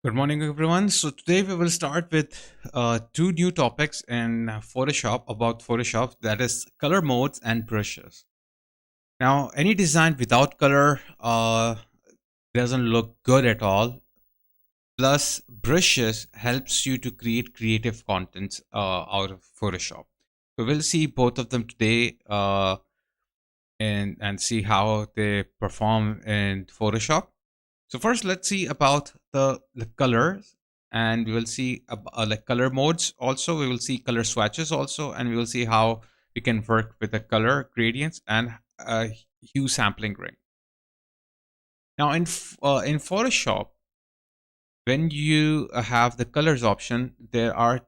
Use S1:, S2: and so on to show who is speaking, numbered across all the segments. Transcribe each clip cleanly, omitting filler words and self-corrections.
S1: Good morning, everyone. So today we will start with two new topics in Photoshop about Photoshop, that is color modes and brushes. Now, any design without color doesn't look good at all. Plus, brushes helps you to create creative contents out of Photoshop. So we'll see both of them today and see how they perform in Photoshop. So first, let's see about the colors, and we will see like color modes. Also, we will see color swatches also, and we will see how we can work with the color gradients and hue sampling ring. Now, in Photoshop, when you have the colors option, there are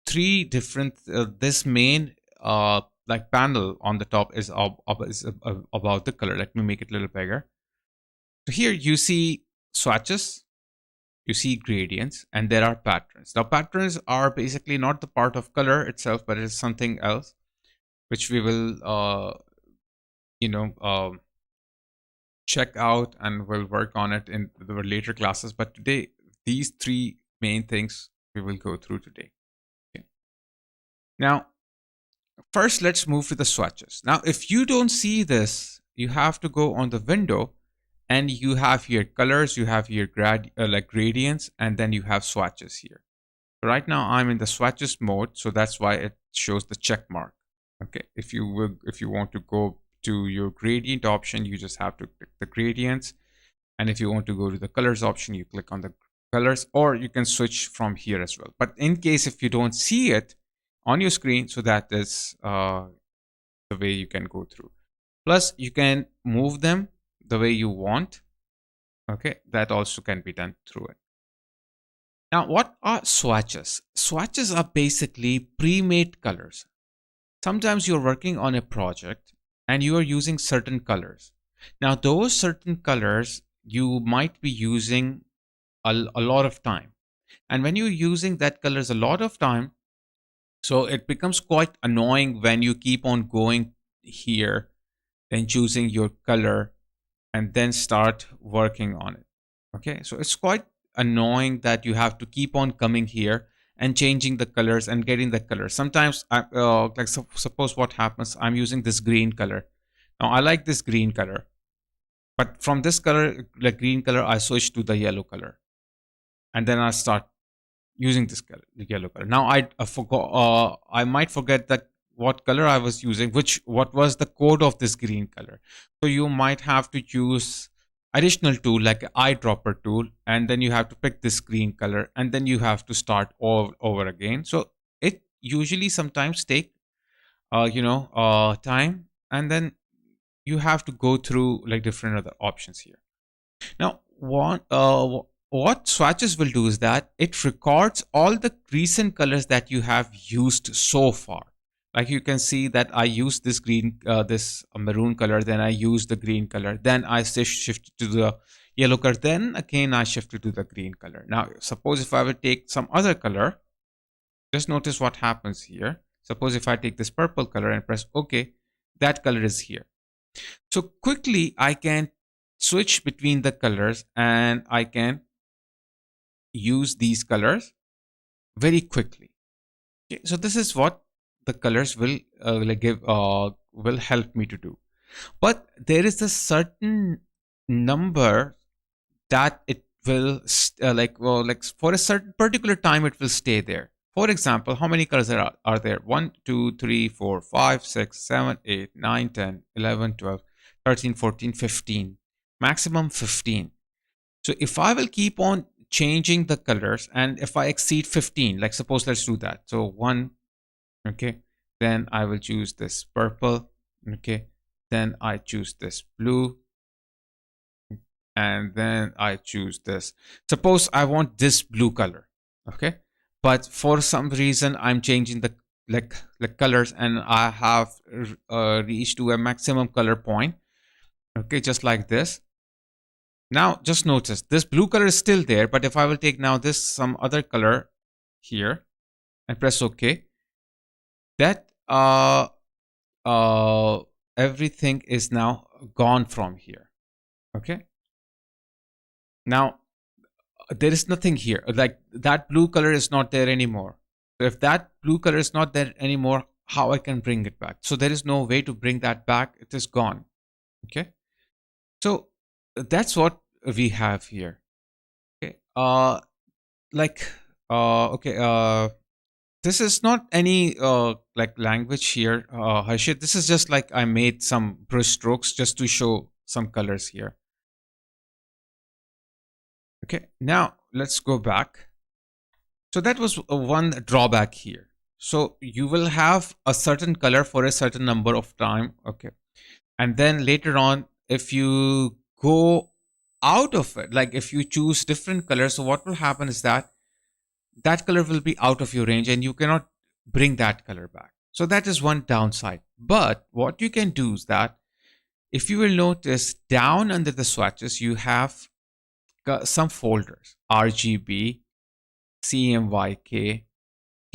S1: three different. This main like panel on the top is about the color. Let me make it a little bigger. So here you see swatches, you see gradients, and there are patterns. Now patterns are basically not the part of color itself, but it is something else which we will you know check out and we'll work on it in the later classes. But today these three main things we will go through today. Okay. Now first let's move to the swatches. Now if you don't see this, you have to go on the window and you have here colors, you have here like gradients, and then you have swatches here. Right now I'm in the swatches mode, so that's why it shows the check mark. Okay, if you want to go to your gradient option, you just have to click the gradients, and if you want to go to the colors option, you click on the colors, or you can switch from here as well. But in case if you don't see it on your screen, so that is the way you can go through. Plus you can move them the way you want. Okay, that also can be done through it. Now, what are swatches? Swatches are basically pre-made colors. Sometimes you're working on a project and you are using certain colors. Now, those certain colors you might be using a lot of time. And when you're using that colors a lot of time, so it becomes quite annoying when you keep on going here and choosing your color and then start working on it. Okay, so it's quite annoying that you have to keep on coming here and changing the colors and getting the color. Sometimes suppose what happens, I'm using this green color. Now I like this green color, but from this color, like green color, I switch to the yellow color, and then I start using this color, the yellow color. Now I forgot, I might forget that what color I was using, what was the code of this green color. So you might have to use additional tool like Eyedropper tool, and then you have to pick this green color, and then you have to start all over again. So it usually sometimes take time, and then you have to go through like different other options here. Now what swatches will do is that it records all the recent colors that you have used so far. Like you can see that I used this this maroon color, then I used the green color, then I shifted to the yellow color, then again I shifted to the green color. Now suppose if I will take some other color, just notice what happens here. Suppose if I take this purple color and press OK, that color is here. So quickly I can switch between the colors and I can use these colors very quickly. Okay, so this is what the colors will will help me to do. But there is a certain number that it will like for a certain particular time it will stay there. For example, how many colors are there? 1, 2, 3, 4, 5, 6, 7, 8, 9, 10, 11, 12, 13, 14, 15. Maximum 15. So if I will keep on changing the colors, and if I exceed 15, like suppose let's do that. So 1, okay, then I will choose this purple, okay, then I choose this blue, and then I choose this. Suppose I want this blue color, okay, but for some reason I'm changing the like colors, and I have reached to a maximum color point, okay, just like this. Now just notice this blue color is still there, but if I will take now this some other color here and press OK, that everything is now gone from here. Okay. Now there is nothing here. Like that blue color is not there anymore. So if that blue color is not there anymore, how I can bring it back? So there is no way to bring that back. It is gone. Okay. So that's what we have here. Okay. Like, okay. This is not any like language here, Harshit. This is just like I made some brush strokes just to show some colors here. Okay, now let's go back. So that was one drawback here. So you will have a certain color for a certain number of time. Okay. And then later on, if you go out of it, like if you choose different colors, so what will happen is that that color will be out of your range and you cannot bring that color back. So that is one downside. But what you can do is that if you will notice down under the swatches, you have some folders, RGB, CMYK,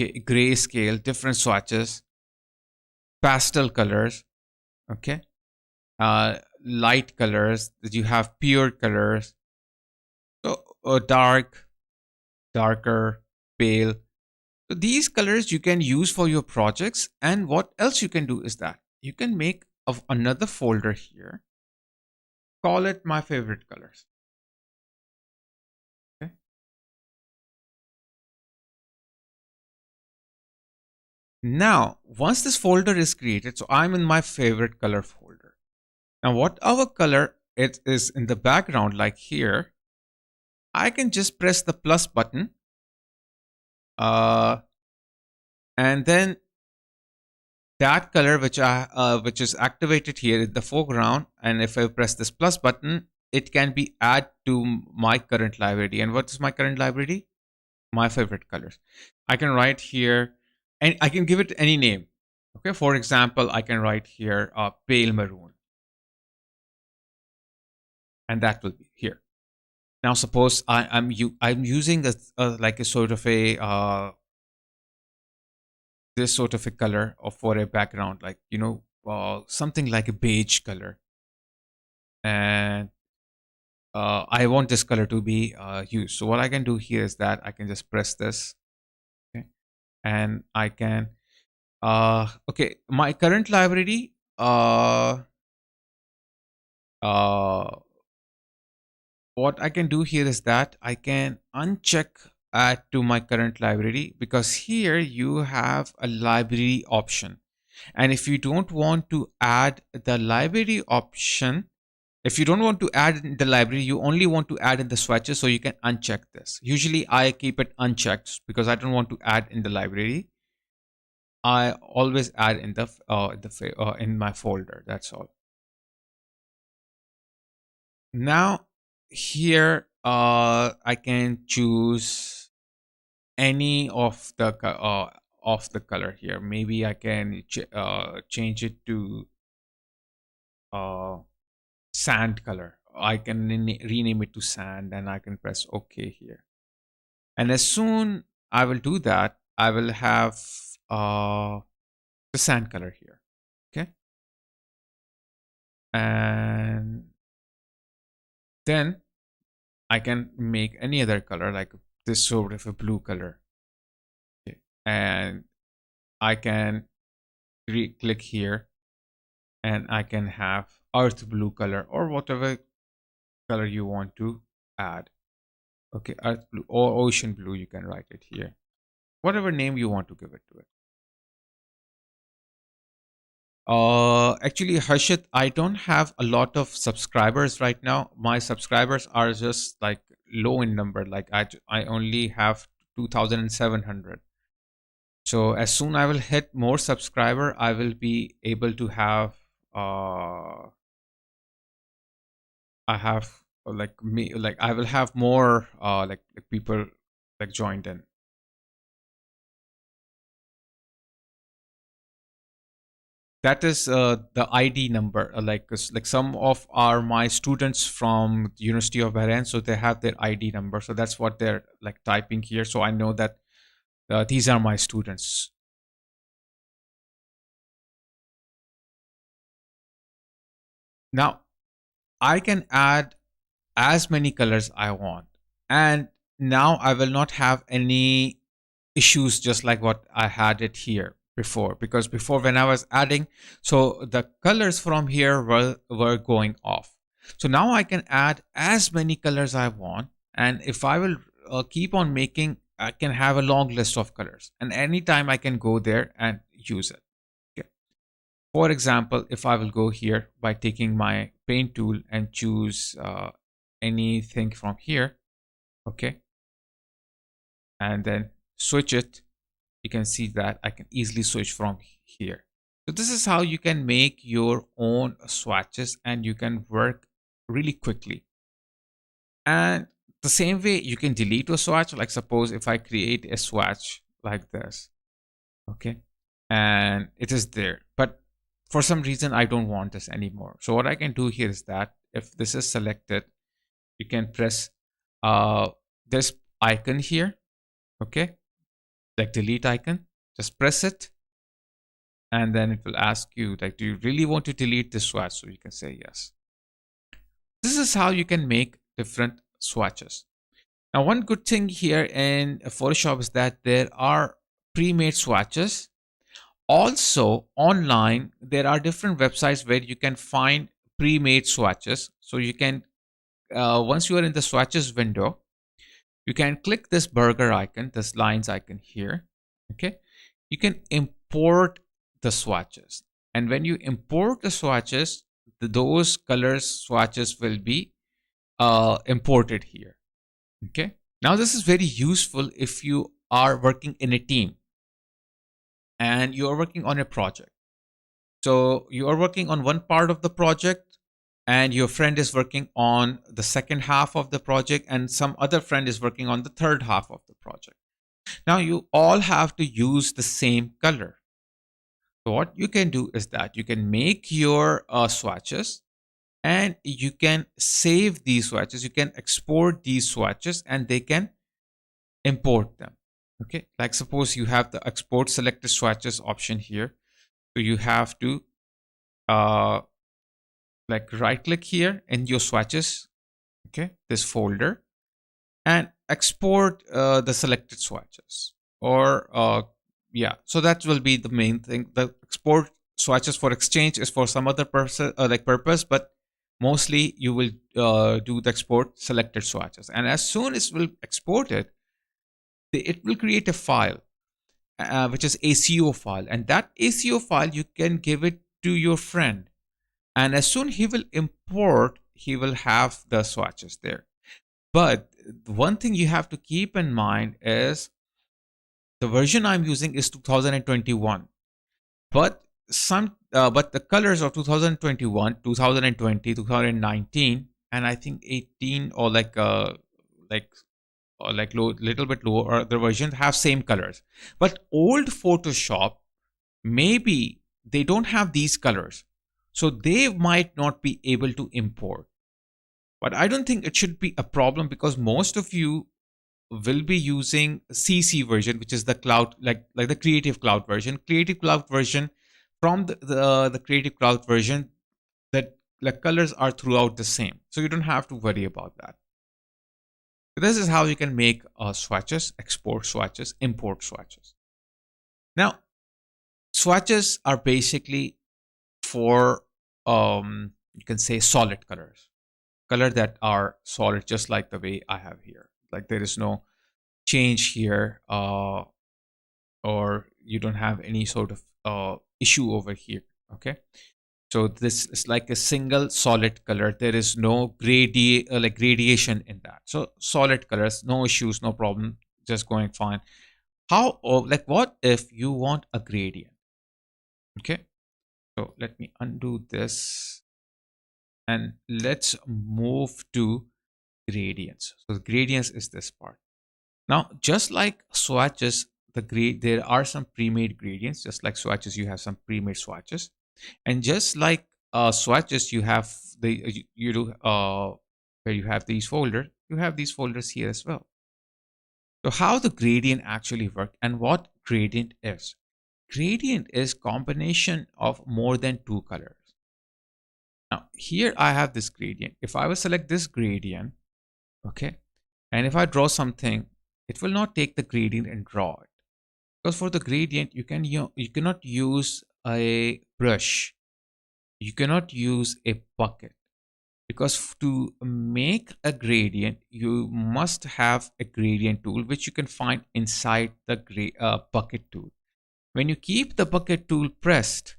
S1: grayscale, different swatches, pastel colors, okay, light colors, that you have pure colors, so dark, darker, pale. So these colors you can use for your projects. And what else you can do is that you can make another folder here, call it my favorite colors. Okay. Now, once this folder is created, so I'm in my favorite color folder. Now, whatever color it is in the background, like here, I can just press the plus button. And then that color which is activated here is the foreground. And if I press this plus button, it can be added to my current library. And what is my current library? My favorite colors. I can write here, and I can give it any name. Okay, for example, I can write here pale maroon, and that will be here. Now, suppose I'm using like a sort of a this sort of a color for a background, like something like a beige color, and I want this color to be used. So what I can do here is that I can just press this, okay, and I can okay, my current library what I can do here is that I can uncheck add to my current library, because here you have a library option. And if you don't want to add the library option, if you don't want to add in the library, you only want to add in the swatches, so you can uncheck this. Usually I keep it unchecked because I don't want to add in the library. I always add in the in my folder. That's all. Now here I can choose any of the color here. Maybe I can change it to sand color. I can rename it to sand, and I can press OK here. And as soon I will do that, I will have the sand color here. Okay. And then I can make any other color, like this sort of a blue color. Okay. And I can click here, and I can have earth blue color or whatever color you want to add. Okay, earth blue or ocean blue, you can write it here. Whatever name you want to give it to it. Actually, Harshit, I don't have a lot of subscribers right now. My subscribers are just like low in number. Like I only have 2,700. So as soon I will hit more subscriber, I will be able to have I have like me like I will have more like people like joined in. That is the ID number. Like some of are my students from the University of Bahrain, so they have their ID number. So that's what they're like typing here. So I know that these are my students. Now I can add as many colors I want, and now I will not have any issues just like what I had it here before, because before when I was adding, so the colors from here were going off. So now I can add as many colors I want, and if I will keep on making, I can have a long list of colors, and anytime I can go there and use it. Okay. For example, if I will go here by taking my paint tool and choose anything from here, okay, and then switch it, you can see that I can easily switch from here. So this is how you can make your own swatches and you can work really quickly. And the same way you can delete a swatch, like suppose if I create a swatch like this, okay, and it is there, but for some reason I don't want this anymore. So what I can do here is that if this is selected, you can press this icon here, okay, like delete icon, just press it, and then it will ask you like, do you really want to delete this swatch? So you can say yes. This is how you can make different swatches. Now, one good thing here in Photoshop is that there are pre-made swatches. Also, online, there are different websites where you can find pre-made swatches. So you can, once you are in the swatches window, you can click this burger icon, this lines icon here. Okay. You can import the swatches. And when you import the swatches, those colors swatches will be imported here. Okay. Now this is very useful if you are working in a team and you are working on a project. So you are working on one part of the project and your friend is working on the second half of the project and some other friend is working on the third half of the project. Now you all have to use the same color. So what you can do is that you can make your swatches and you can save these swatches. You can export these swatches and they can import them. Okay, like suppose you have the export selected swatches option here. So you have to like right click here in your swatches, okay, this folder, and export the selected swatches. Or yeah, so that will be the main thing. The export swatches for exchange is for some other purpose, but mostly you will do the export selected swatches. And as soon as it will export it, it will create a file which is ACO file, and that ACO file you can give it to your friend, and as soon he will import, he will have the swatches there. But one thing you have to keep in mind is the version I'm using is 2021, but but the colors of 2021, 2020, 2019, and I think 18 or like little bit lower, or the versions have same colors. But old Photoshop, maybe they don't have these colors, so they might not be able to import. But I don't think it should be a problem because most of you will be using CC version, which is the cloud, like the Creative Cloud version. Creative Cloud version, from the Creative Cloud version, that the colors are throughout the same, so you don't have to worry about that. So this is how you can make swatches, export swatches, import swatches. Now, swatches are basically for you can say solid colors, color that are solid, just like the way I have here. Like there is no change here, or you don't have any sort of issue over here. Okay, so this is like a single solid color. There is no gradation in that. So solid colors, no issues, no problem, just going fine. How, like what if you want a gradient? Okay, so let me undo this and let's move to gradients. So the gradients is this part. Now, just like swatches, there are some pre-made gradients. Just like swatches, you have some pre-made swatches, and just like swatches, you have the you do where you have these folders. You have these folders here as well. So how the gradient actually work and what gradient is? Gradient is combination of more than two colors. Now here I have this gradient. If I will select this gradient, okay, And if I draw something, it will not take the gradient and draw it. Because for the gradient, you cannot use a brush. You cannot use a bucket. Because to make a gradient, you must have a gradient tool, which you can find inside the bucket tool. When you keep the bucket tool pressed,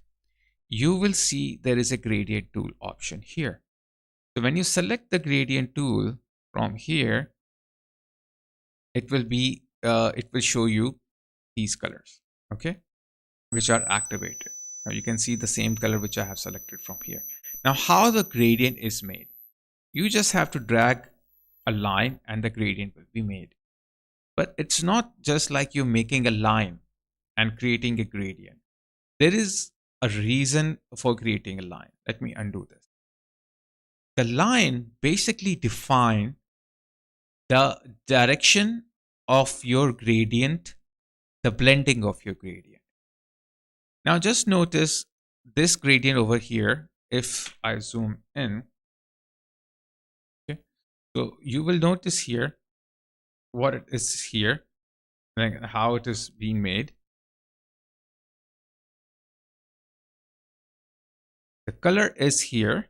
S1: you will see there is a gradient tool option here. So when you select the gradient tool from here, it will show you these colors, okay, which are activated. Now you can see the same color which I have selected from here. Now how the gradient is made, you just have to drag a line and the gradient will be made. But it's not just like you're making a line and creating a gradient. There is a reason for creating a line. Let me undo this. The line basically defines the direction of your gradient, the blending of your gradient. Now just notice this gradient over here. If I zoom in, okay, so you will notice here what it is here and how it is being made. The color is here.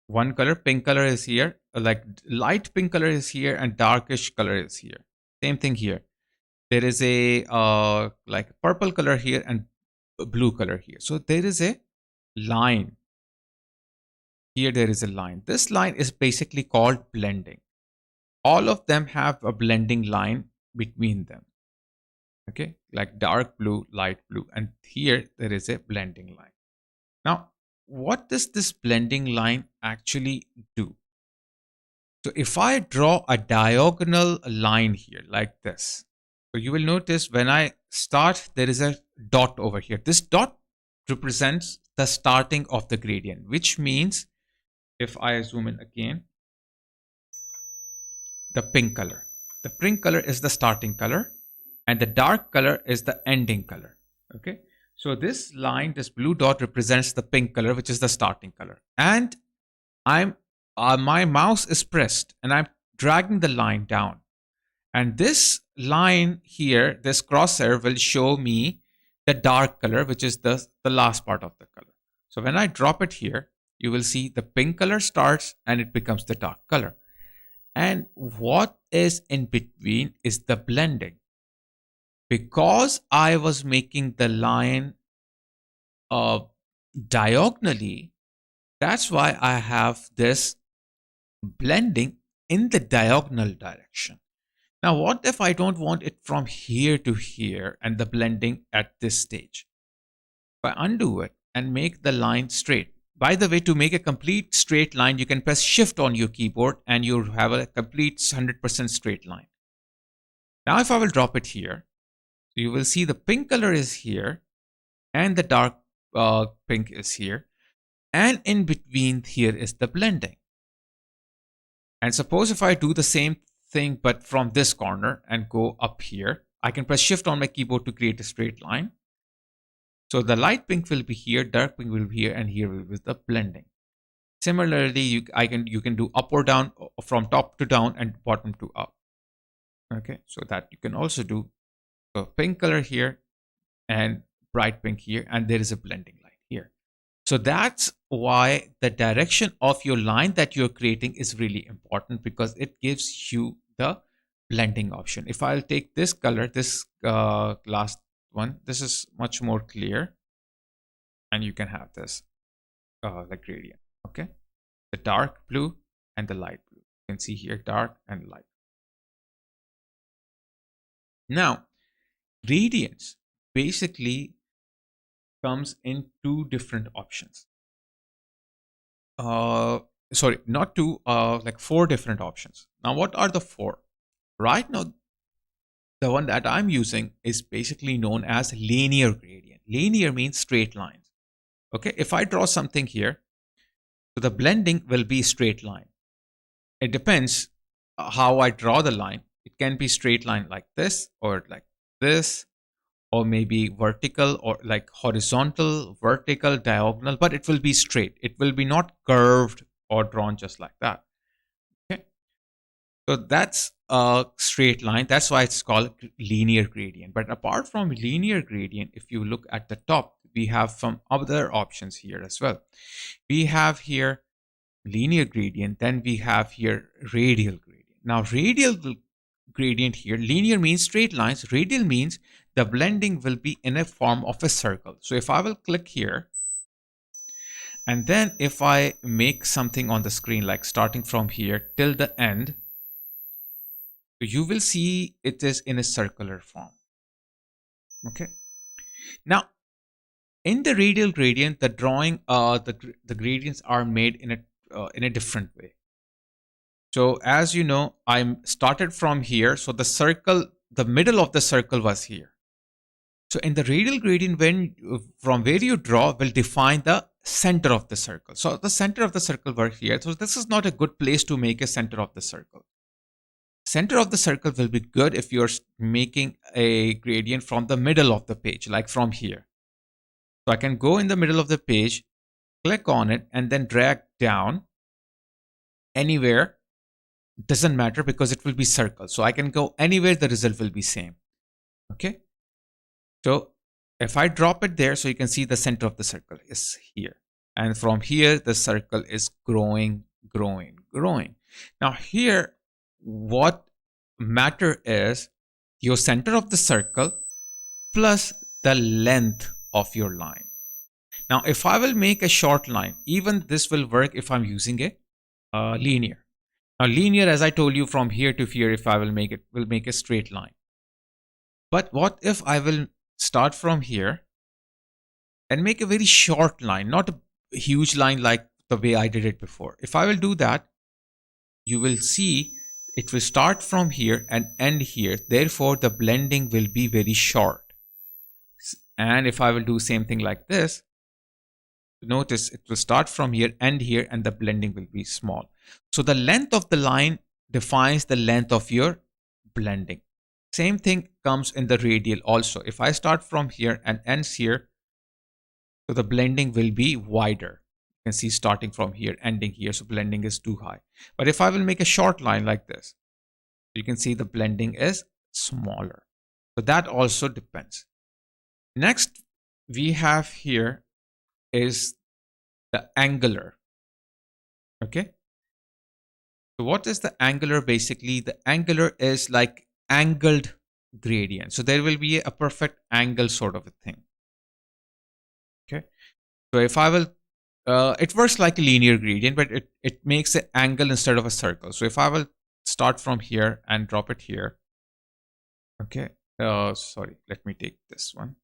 S1: One color, pink color is here, like light pink color is here and darkish color is here. Same thing here. There is a like purple color here and blue color here. So there is a line. Here there is a line. This line is basically called blending. All of them have a blending line between them. Okay, like dark blue, light blue, and here there is a blending line. Now, what does this blending line actually do? So if I draw a diagonal line here like this, so you will notice when I start, there is a dot over here. This dot represents the starting of the gradient, which means if I zoom in again, the pink color. The pink color is the starting color and the dark color is the ending color. Okay. So this line, this blue dot represents the pink color, which is the starting color. And my mouse is pressed and I'm dragging the line down. And this line here, this crosshair will show me the dark color, which is the last part of the color. So when I drop it here, you will see the pink color starts and it becomes the dark color. And what is in between is the blending. Because I was making the line diagonally, that's why I have this blending in the diagonal direction. Now, what if I don't want it from here to here and the blending at this stage? If I undo it and make the line straight. By the way, to make a complete straight line, you can press Shift on your keyboard and you have a complete 100% straight line. Now, if I will drop it here, you will see the pink color is here and the dark pink is here. And in between here is the blending. And suppose if I do the same thing, but from this corner and go up here, I can press Shift on my keyboard to create a straight line. So the light pink will be here, dark pink will be here, and here will be the blending. Similarly, you can do up or down, from top to down and bottom to up. Okay, so that you can also do a pink color here and bright pink here, and there is a blending line here. So that's why the direction of your line that you're creating is really important, because it gives you the blending option. If I'll take this color, this last one, this is much more clear, and you can have this the gradient. Okay, the dark blue and the light blue. You can see here dark and light. Now, gradients basically comes in two different options. Sorry, not two, like four different options. Now, what are the four? Right now, the one that I'm using is basically known as linear gradient. Linear means straight lines. Okay, if I draw something here, so the blending will be straight line. It depends how I draw the line. It can be straight line like this, or like this, or maybe vertical, or like horizontal, vertical, diagonal, but it will be straight. It will be not curved or drawn just like that. Okay, so that's a straight line. That's why it's called linear gradient. But apart from linear gradient, if you look at the top, we have some other options here as well. We have here linear gradient, then we have here radial gradient. Now radial gradient here, linear means straight lines, radial means the blending will be in a form of a circle. So if I will click here, and then if I make something on the screen, like starting from here till the end, you will see it is in a circular form. Okay. Now, in the radial gradient, the drawing, the gradients are made in a different way. So as you know, I'm started from here. So the circle, the middle of the circle was here. So in the radial gradient, when from where you draw will define the center of the circle. So the center of the circle were here. So this is not a good place to make a center of the circle. Center of the circle will be good if you're making a gradient from the middle of the page, like from here. So I can go in the middle of the page, click on it, and then drag down anywhere. Doesn't matter because it will be circle. So I can go anywhere, the result will be same. Okay. So if I drop it there, so you can see the center of the circle is here. And from here, the circle is growing, growing, growing. Now here, what matter is your center of the circle plus the length of your line. Now, if I will make a short line, even this will work if I'm using a linear. Now, linear, as I told you, from here to here, if I will make it, will make a straight line. But what if I will start from here and make a very short line, not a huge line like the way I did it before? If I will do that, you will see it will start from here and end here. Therefore, the blending will be very short. And if I will do same thing like this, notice it will start from here, end here, and the blending will be small. So the length of the line defines the length of your blending. Same thing comes in the radial also. If I start from here and ends here, so the blending will be wider. You can see starting from here, ending here, so blending is too high. But if I will make a short line like this, you can see the blending is smaller. So that also depends. Next, we have here is the angular. Okay. So what is the angular? Basically, the angular is like angled gradient. So there will be a perfect angle sort of a thing. Okay. So if I will, it works like a linear gradient, but it makes an angle instead of a circle. So if I will start from here and drop it here. Okay. Sorry, let me take this one.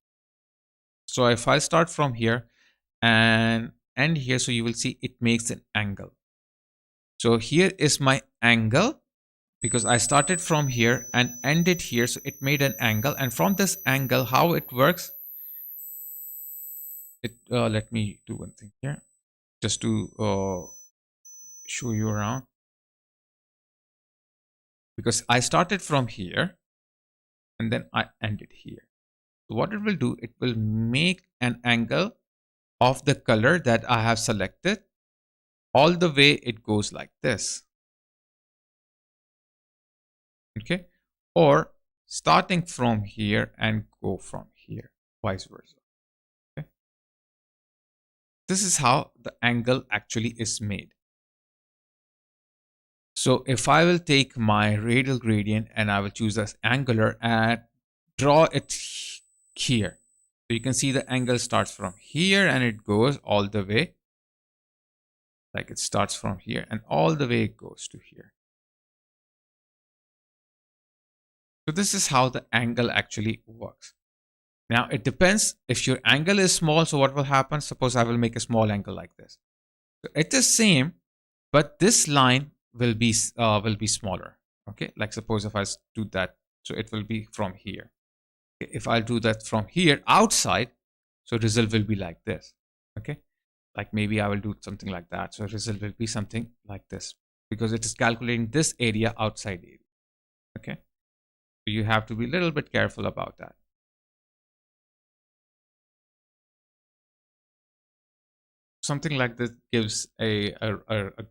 S1: So if I start from here and end here, so you will see it makes an angle. So here is my angle because I started from here and ended here. So it made an angle. And from this angle, how it works, let me do one thing here just to show you around. Because I started from here and then I ended here. So what it will do, it will make an angle of the color that I have selected all the way it goes like this. Okay. Or starting from here and go from here, vice versa. Okay. This is how the angle actually is made. So if I will take my radial gradient and I will choose as angular and draw it here. So you can see the angle starts from here and it goes all the way. Like it starts from here and all the way it goes to here. So this is how the angle actually works. Now it depends if your angle is small. So what will happen? Suppose I will make a small angle like this. So it is same, but this line will be smaller. Okay, like suppose if I do that, so it will be from here. Okay? If I do that from here outside, so result will be like this. Okay, like maybe I will do something like that. So result will be something like this because it is calculating this area outside area. Okay, so you have to be a little bit careful about that. Something like this gives a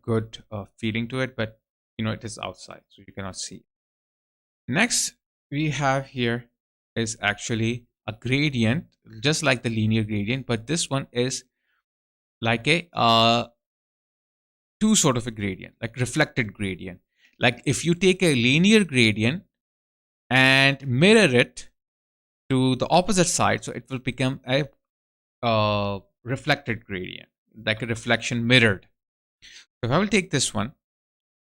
S1: good feeling to it, but you know it is outside, so you cannot see. Next we have here is actually a gradient, just like the linear gradient, but this one is like a two sort of a gradient, like reflected gradient. Like if you take a linear gradient and mirror it to the opposite side, so it will become a reflected gradient, like a reflection mirrored. So if I will take this one,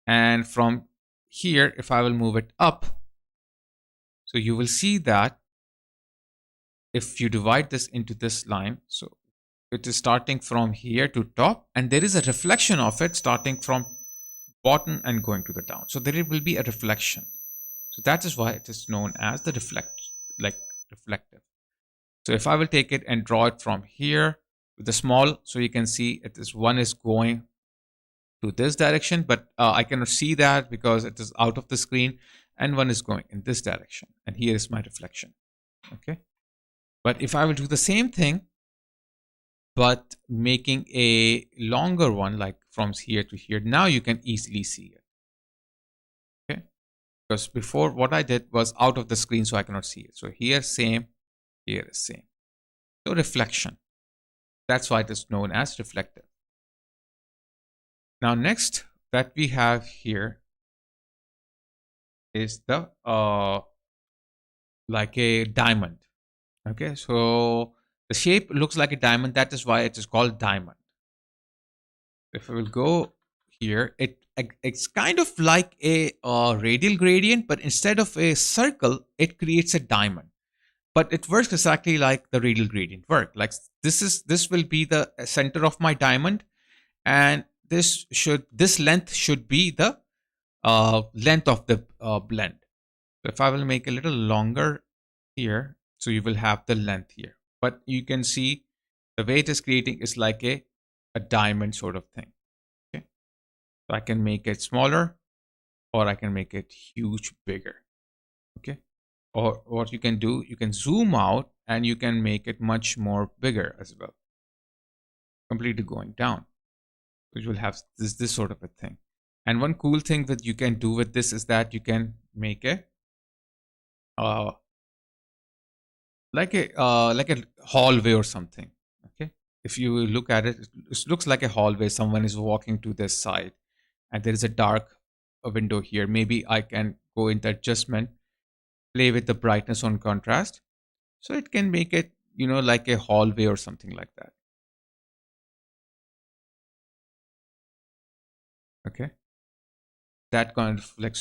S1: and from here, if I will move it up, so you will see that if you divide this into this line, so it is starting from here to top, and there is a reflection of it starting from bottom and going to the down. So there will be a reflection. So that is why it is known as the reflective. So if I will take it and draw it from here with the small, so you can see it is one is going to this direction, but I cannot see that because it is out of the screen, and one is going in this direction, and here is my reflection. Okay, but if I will do the same thing but making a longer one, like from here to here, now you can easily see it. Okay, because before what I did was out of the screen, so I cannot see it. So here same, here is same. So reflection, that's why it is known as reflective. Now next that we have here is the like a diamond. Okay, so the shape looks like a diamond, that is why it is called diamond. If I will go here, it's kind of like a radial gradient, but instead of a circle, it creates a diamond. But it works exactly like the radial gradient work. Like this will be the center of my diamond, and this length should be the length of the blend. So if I will make a little longer here, so you will have the length here. But you can see the way it is creating is like a diamond sort of thing. Okay, so I can make it smaller, or I can make it huge, bigger. Okay, or what you can do, you can zoom out and you can make it much more bigger as well, completely going down, which will have this sort of a thing. And one cool thing that you can do with this is that you can make a like a hallway or something. Okay, if you look at it, it looks like a hallway. Someone is walking to this side, and there is a dark window here. Maybe I can go into adjustment, play with the brightness on contrast, so it can make it, you know, like a hallway or something like that. Okay, that kind of like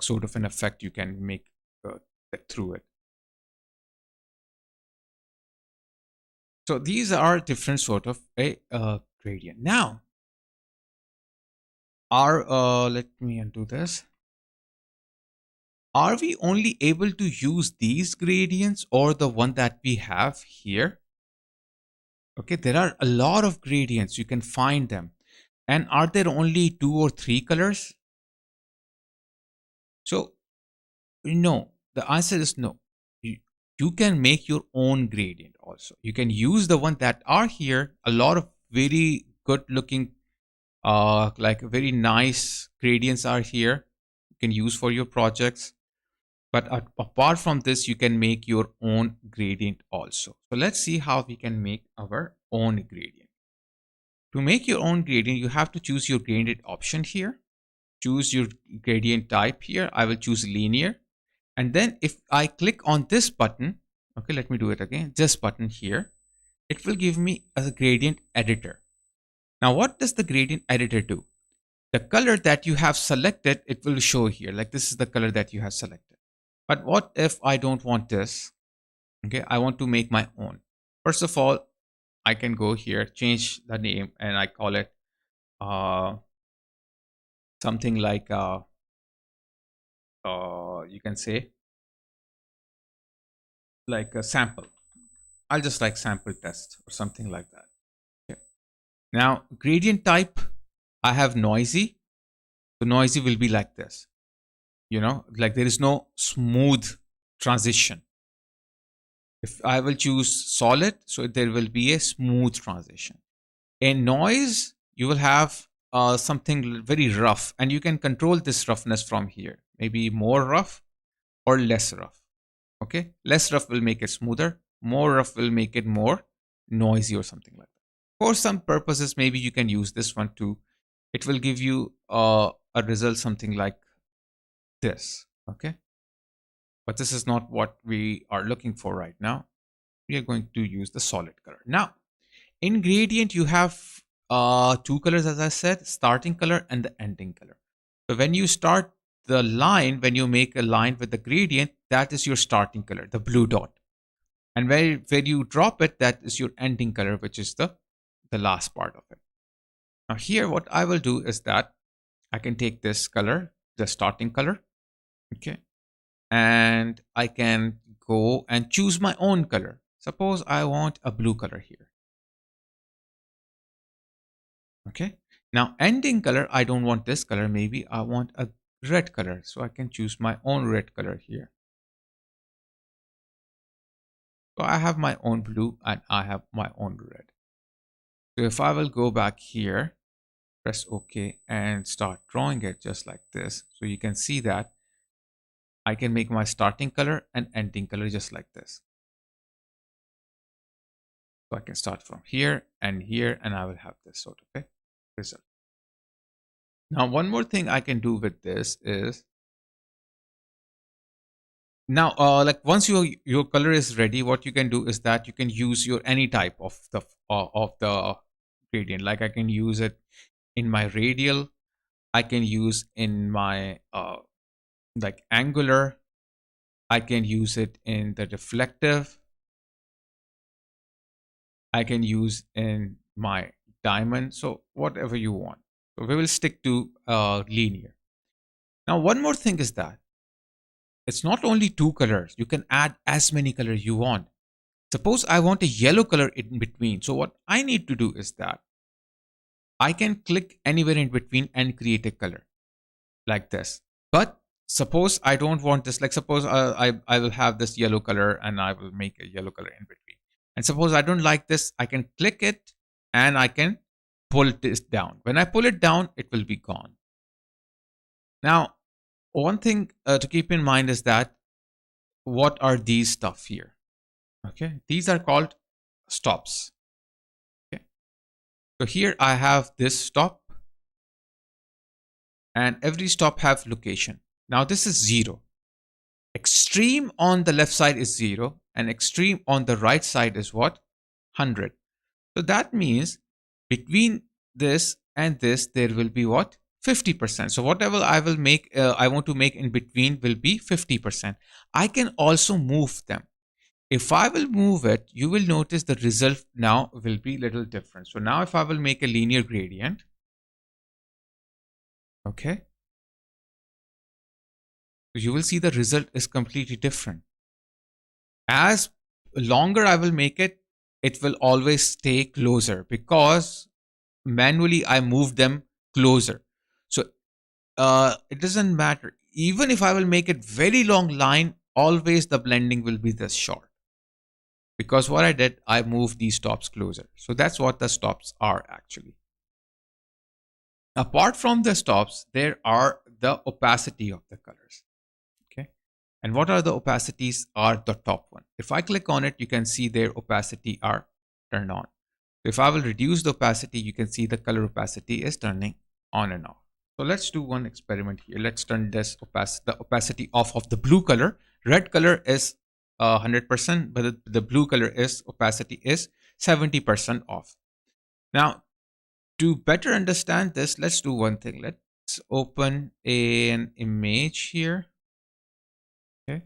S1: sort of an effect you can make through it. So these are different sort of a gradient. Now, let me undo this. Are we only able to use these gradients or the one that we have here? Okay, there are a lot of gradients. You can find them. And are there only 2 or 3 colors? So, no. The answer is no. You can make your own gradient also. You can use the one that are here. A lot of very good looking, like very nice gradients are here. You can use for your projects. But apart from this, you can make your own gradient also. So let's see how we can make our own gradient. To make your own gradient, you have to choose your gradient option here. Choose your gradient type here. I will choose linear. And then if I click on this button, okay, let me do it again, this button here, it will give me a gradient editor. Now, what does the gradient editor do? The color that you have selected, it will show here, like this is the color that you have selected. But what if I don't want this? Okay, I want to make my own. First of all, I can go here, change the name, and I call it something like you can say like a sample. I'll just like sample test or something like that. Okay. Now gradient type, I have noisy. So noisy will be like this. You know, like there is no smooth transition. If I will choose solid, so there will be a smooth transition. In noise, you will have something very rough, and you can control this roughness from here. Maybe more rough, or less rough. Okay, less rough will make it smoother, more rough will make it more noisy or something like that. For some purposes, maybe you can use this one too. It will give you a result something like this. Okay, but this is not what we are looking for right now. We are going to use the solid color. Now, in gradient, you have two colors, as I said, starting color and the ending color. So when you start the line, when you make a line with the gradient, that is your starting color, the blue dot. And where you drop it, that is your ending color, which is the last part of it. Now here, what I will do is that I can take this color, the starting color, okay, and I can go and choose my own color. Suppose I want a blue color here. Okay, now ending color, I don't want this color. Maybe I want a red color. So I can choose my own red color here. So I have my own blue and I have my own red. So if I will go back here, press OK and start drawing it just like this. So you can see that I can make my starting color and ending color just like this. So I can start from here and I will have this sort of a result. Now, one more thing I can do with this is now, like once your color is ready, what you can do is that you can use your any type of the gradient. Like I can use it in my radial, I can use in my like angular, I can use it in the reflective, I can use in my diamond. So whatever you want. So we will stick to linear. Now, one more thing is that it's not only two colors. You can add as many colors you want. Suppose I want a yellow color in between. So what I need to do is that I can click anywhere in between and create a color like this. But suppose I don't want this. Like suppose I will have this yellow color and I will make a yellow color in between. And suppose I don't like this, I can click it and I can pull this down. When I pull it down, it will be gone. Now, one thing to keep in mind is that what are these stuff here? Okay, these are called stops. Okay, so here I have this stop and every stop have location. Now this is 0. Extreme on the left side is 0 and extreme on the right side is what? 100. So that means between this and this there will be what? 50%. So whatever I will make, I want to make in between will be 50%. I can also move them. If I will move it, you will notice the result now will be a little different. So now if I will make a linear gradient, okay, you will see the result is completely different. As longer I will make it, it will always stay closer because manually I move them closer. So it doesn't matter. Even if I will make it very long line, always the blending will be this short. Because what I did, I moved these stops closer. So that's what the stops are actually. Apart from the stops, there are the opacity of the colors. Okay. And what are the opacities are the top one. If I click on it, you can see their opacity are turned on. If I will reduce the opacity, you can see the color opacity is turning on and off. So let's do one experiment here. Let's turn this the opacity off of the blue color. Red color is 100%, but the blue color is opacity is 70% off. Now, to better understand this, let's do one thing. Let's open an image here. Okay.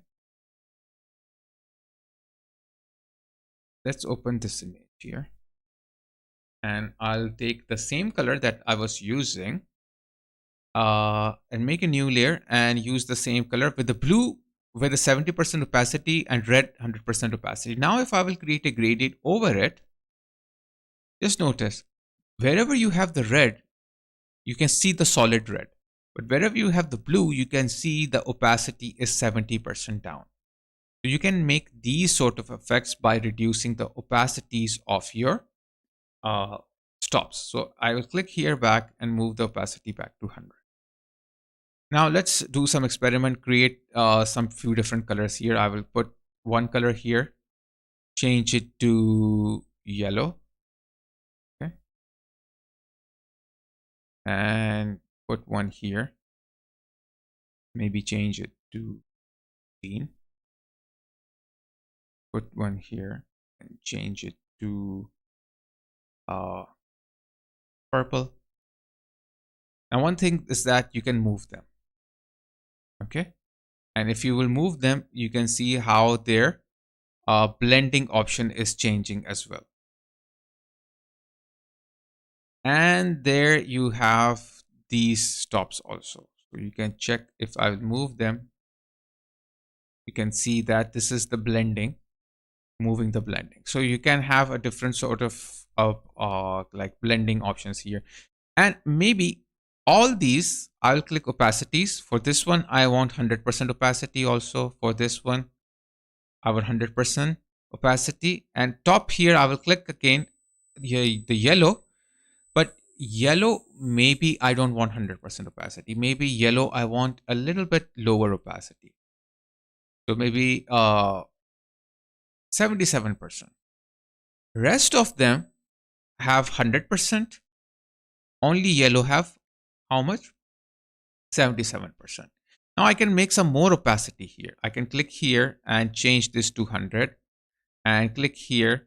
S1: Let's open this image here. And I'll take the same color that I was using and make a new layer and use the same color with the blue with a 70% opacity and red 100% opacity. Now, if I will create a gradient over it, just notice wherever you have the red, you can see the solid red. But wherever you have the blue, you can see the opacity is 70% down. So you can make these sort of effects by reducing the opacities of your stops. So I will click here back and move the opacity back to 100. Now let's do some experiment, create some few different colors here. I will put one color here, change it to yellow. Okay. And put one here. Maybe change it to green. Put one here and change it to purple. Now one thing is that you can move them. Okay. And if you will move them, you can see how their blending option is changing as well. And there you have these stops also. So you can check if I move them. You can see that this is the blending, moving the blending. So you can have a different sort of like blending options here. And maybe all these, I'll click opacities. For this one, I want 100% opacity also. For this one, I want 100% opacity. And top here, I will click again the yellow. But yellow, maybe I don't want 100% opacity. Maybe yellow, I want a little bit lower opacity. So maybe 77%. Rest of them have 100%. Only yellow have how much? 77%. Now I can make some more opacity here. I can click here and change this to 100 and click here,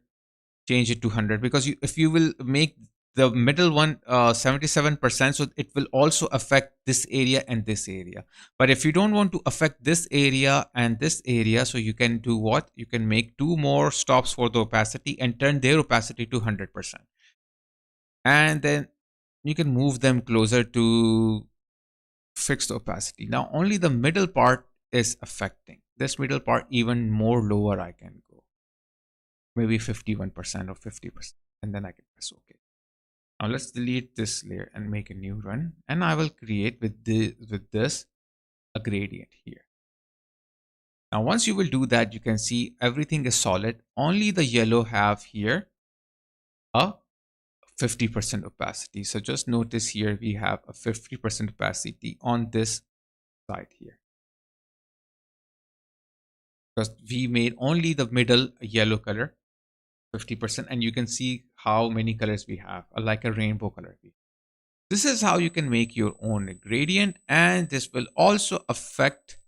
S1: change it to 100, because if you will make the middle one 77%, so it will also affect this area and this area. But if you don't want to affect this area and this area, so you can do what? You can make two more stops for the opacity and turn their opacity to 100%. And then you can move them closer to fixed opacity. Now only the middle part is affecting. This middle part even more lower I can go. Maybe 51% or 50%. And then I can press OK. Now let's delete this layer and make a new run. And I will create with this a gradient here. Now once you will do that, you can see everything is solid. Only the yellow have here a 50% opacity. So just notice here we have a 50% opacity on this side here, because we made only the middle yellow color 50%, and you can see how many colors we have, like a rainbow color. This is how you can make your own gradient, and this will also affect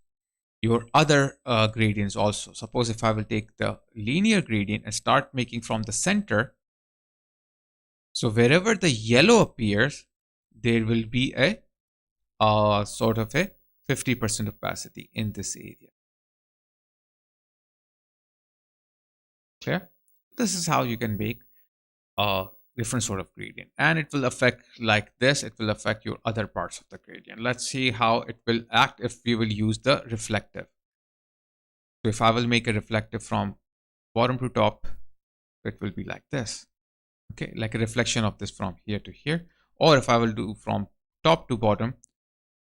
S1: your other gradients also. Suppose if I will take the linear gradient and start making from the center, so wherever the yellow appears, there will be a sort of a 50% opacity in this area. Clear? This is how you can make a different sort of gradient, and it will affect like this. It will affect your other parts of the gradient. Let's see how it will act if we will use the reflective. So if I will make a reflective from bottom to top, it will be like this. Okay, like a reflection of this from here to here. Or if I will do from top to bottom,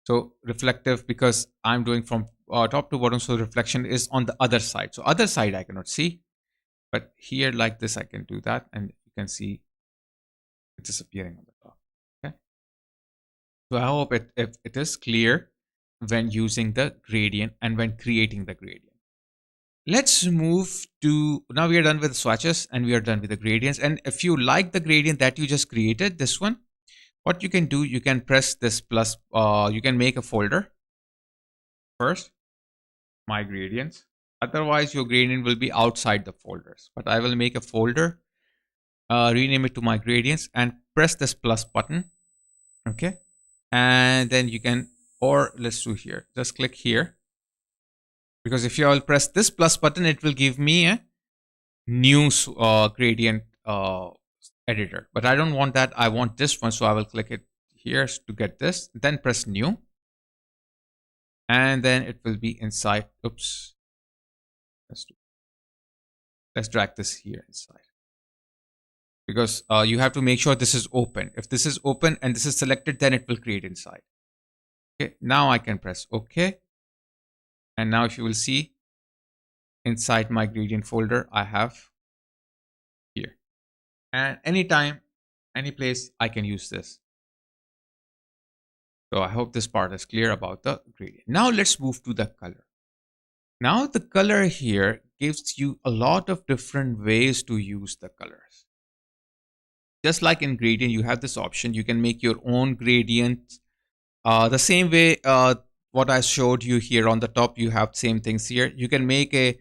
S1: so reflective, because I'm doing from top to bottom, so reflection is on the other side. So other side I cannot see, but here like this I can do that, and you can see it is appearing on the top. Okay, so I hope it is clear when using the gradient and when creating the gradient. Let's move to, now we are done with swatches and we are done with the gradients. And if you like the gradient that you just created, this one, what you can do, you can press this plus, you can make a folder first, my gradients. Otherwise your gradient will be outside the folders, but I will make a folder, rename it to my gradients, and press this plus button. Okay. And then you can, or let's do here, just click here. Because if you all press this plus button, it will give me a new gradient editor. But I don't want that. I want this one. So I will click it here to get this. Then press new. And then it will be inside. Oops. Let's drag this here inside. Because you have to make sure this is open. If this is open and this is selected, then it will create inside. Okay. Now I can press OK. And now if you will see inside my gradient folder, I have here. And anytime, any place, I can use this. So I hope this part is clear about the gradient. Now let's move to the color. Now the color here gives you a lot of different ways to use the colors. Just like in gradient, you have this option. You can make your own gradient. The same way what I showed you here on the top, you have same things here. You can make a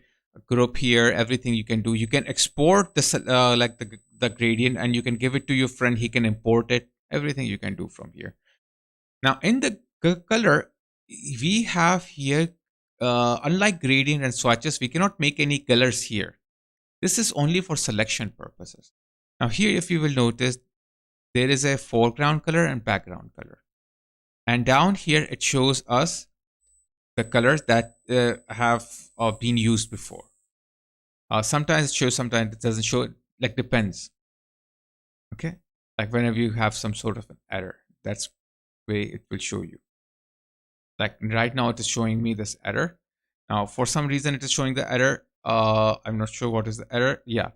S1: group here, everything you can do. You can export this like the gradient, and you can give it to your friend. He can import it. Everything you can do from here. Now in the color, we have here, unlike gradient and swatches, we cannot make any colors here. This is only for selection purposes. Now here, if you will notice, there is a foreground color and background color. And down here, it shows us the colors that have been used before. Sometimes it shows, sometimes it doesn't show. Like depends. Okay, like whenever you have some sort of an error, that's way it will show you. Like right now, it is showing me this error. Now, for some reason, it is showing the error. I'm not sure what is the error. Yeah.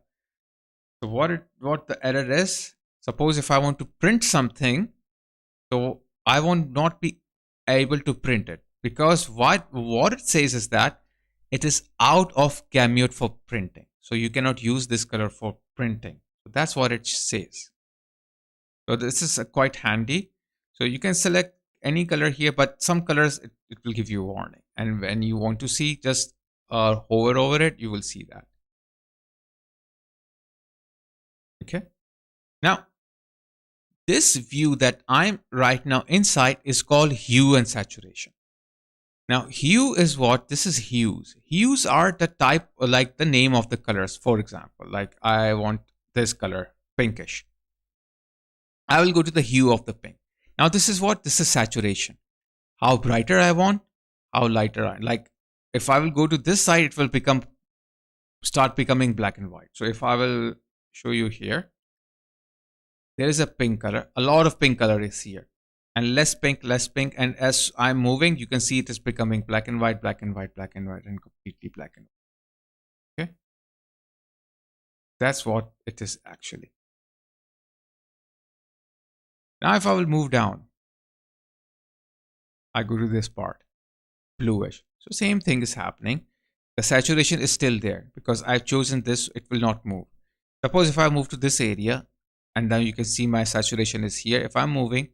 S1: So what the error is? Suppose if I want to print something, so I won't not be able to print it, because what it says is that it is out of gamut for printing. So you cannot use this color for printing. So that's what it says. So this is quite handy. So you can select any color here, but some colors it will give you a warning. And when you want to see, just hover over it, you will see that. Okay. Now, this view that I'm right now inside is called hue and saturation. Now, hue is what? This is hues. Hues are the type, like the name of the colors. For example, like I want this color, pinkish. I will go to the hue of the pink. Now, this is what? This is saturation. How brighter I want, how lighter I like. If I will go to this side, it will start becoming black and white. So if I will show you here, there is a pink color. A lot of pink color is here. And less pink. And as I'm moving, you can see it is becoming black and white, black and white, black and white, and completely black and white. Okay. That's what it is actually. Now, if I will move down, I go to this part, bluish. So same thing is happening. The saturation is still there because I've chosen this. It will not move. Suppose if I move to this area, and now you can see my saturation is here. If I'm moving,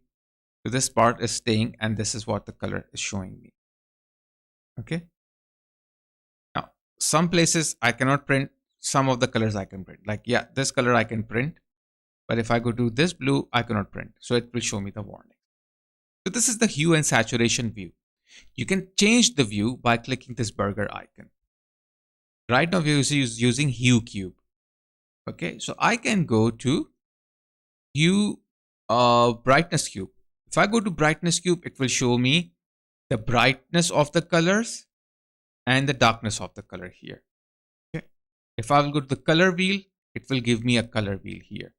S1: so this part is staying, and this is what the color is showing me. Okay. Now, some places I cannot print. Some of the colors I can print. Like, yeah, this color I can print. But if I go to this blue, I cannot print. So it will show me the warning. So this is the hue and saturation view. You can change the view by clicking this burger icon. Right now, we're using hue cube. Okay, so I can go to hue brightness cube. If I go to brightness cube, it will show me the brightness of the colors and the darkness of the color here. Okay. If I will go to the color wheel, it will give me a color wheel here.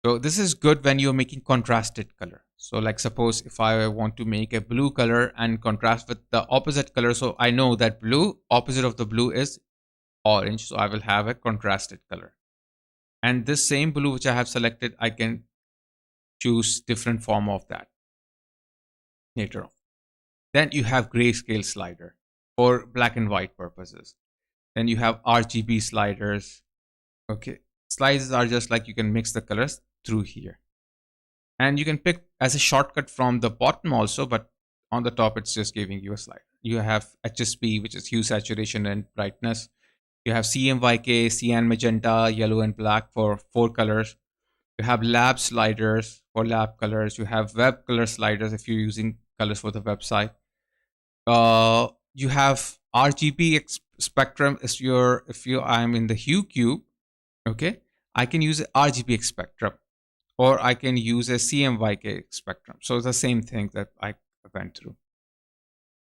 S1: So this is good when you're making contrasted color. So like suppose if I want to make a blue color and contrast with the opposite color. So I know that blue, opposite of the blue is orange. So I will have a contrasted color. And this same blue which I have selected, I can choose different form of that later on. Then you have grayscale slider for black and white purposes. Then you have RGB sliders. Okay. Sliders are just like you can mix the colors through here. And you can pick as a shortcut from the bottom also, but on the top, it's just giving you a slider. You have HSP, which is hue, saturation, and brightness. You have CMYK, cyan, magenta, yellow, and black for 4 colors. You have lab sliders for lab colors. You have web color sliders if you're using colors for the website. You have RGB spectrum. If I'm in the hue cube, okay, I can use a RGB spectrum, or I can use a CMYK spectrum. So it's the same thing that I went through.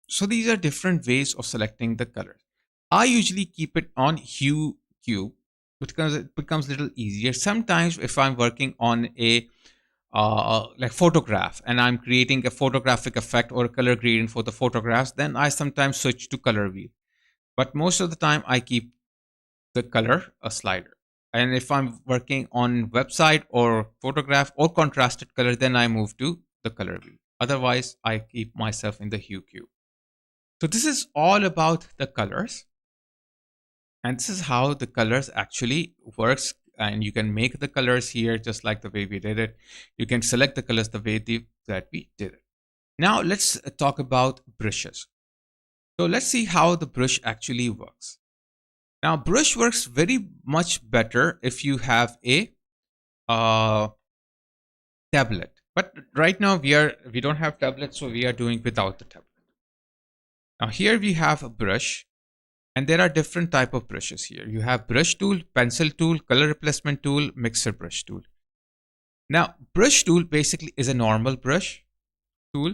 S1: So these are different ways of selecting the colors. I usually keep it on hue cube because it becomes a little easier. Sometimes if I'm working on a like photograph and I'm creating a photographic effect or a color gradient for the photographs, then I sometimes switch to color wheel. But most of the time I keep the color a slider. And if I'm working on website or photograph or contrasted color, then I move to the color wheel. Otherwise, I keep myself in the hue queue. So this is all about the colors. And this is how the colors actually works. And you can make the colors here just like the way we did it. You can select the colors the way that we did it. Now let's talk about brushes. So let's see how the brush actually works. Now brush works very much better if you have a tablet. But right now we don't have tablets, so we are doing without the tablet. Now here we have a brush. And there are different type of brushes here. You have brush tool, pencil tool, color replacement tool, mixer brush tool. Now, brush tool basically is a normal brush tool.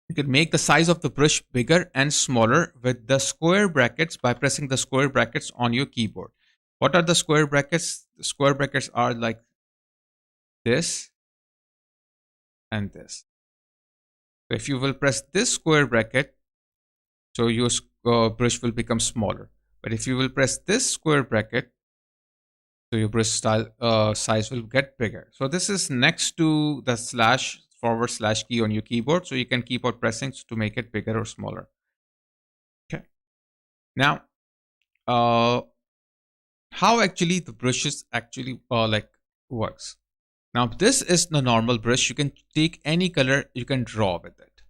S1: You can make the size of the brush bigger and smaller with the square brackets by pressing the square brackets on your keyboard. What are the square brackets? The square brackets are like this and this. So if you will press this square bracket, so your brush will become smaller. But if you will press this square bracket, so your brush size will get bigger. So this is next to the / key on your keyboard. So you can keep on pressing to make it bigger or smaller. Okay. Now, how actually the brushes actually works. Now this is the normal brush. You can take any color, you can draw with it.